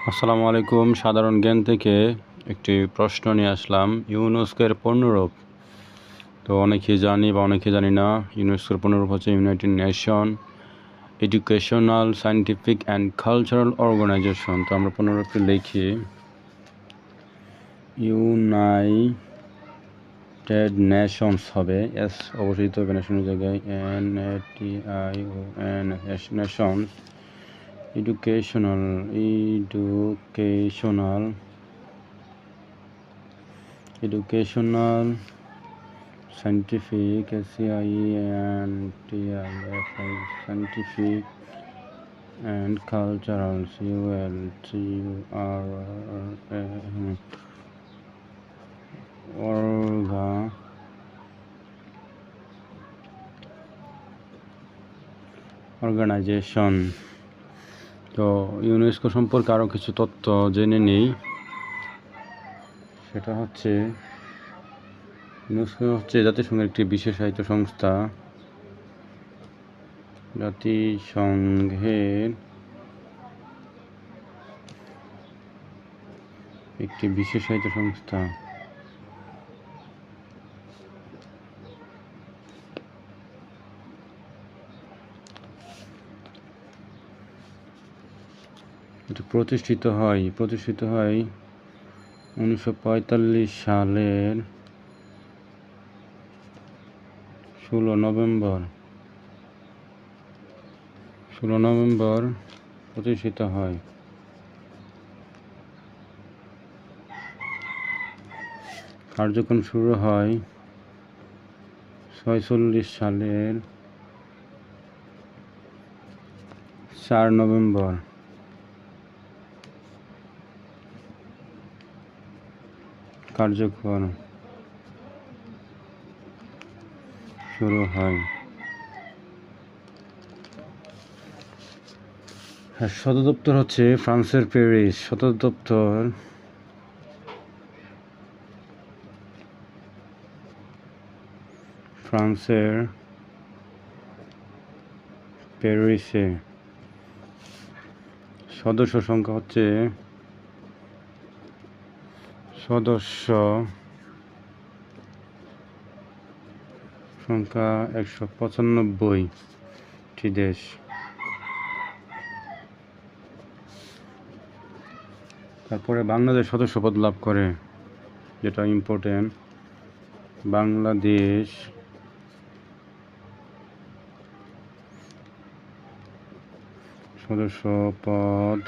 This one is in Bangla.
আসসালামু আলাইকুম। সাধারণ জ্ঞান থেকে একটি প্রশ্ন নিয়ে আসলাম। ইউনেস্কোর পূর্ণরূপ তো অনেকেই জানি বা অনেকে জানি না। ইউনেস্কোর পূর্ণরূপ হচ্ছে united nation educational, scientific and cultural organisation. তো আমরা পূর্ণরূপটি লিখি ইউনাইটেড নেশনস হবে। এস অবশ্যই তো নেশনের জায়গায় NATION Nations educational, scientific, scientific and cultural, organization। তো ইউনেস্কো সম্পর্কে আরও কিছু তথ্য জেনে নিই। সেটা হচ্ছে ইউনেস্কো হচ্ছে জাতিসংঘের একটি বিশেষায়িত সংস্থা। জাতিসংঘের একটি বিশেষায়িত সংস্থা। এটা প্রতিষ্ঠিত হয় 1945 সালের 16 নভেম্বর প্রতিষ্ঠিত হয়। কার্যক্রম শুরু হয় 46 সালের 4 নভেম্বর। কার্যক্রম শুরু হয়। সদর দপ্তর হচ্ছে ফ্রান্সের প্যারিস। সদর দপ্তর ফ্রান্সের প্যারিসে। সদস্য সংখ্যা হচ্ছে সদস্য সংখ্যা 195টি দেশ। তারপরে বাংলাদেশ সদস্যপদ লাভ করে, যেটা ইম্পর্টেন্ট। বাংলাদেশ সদস্যপদ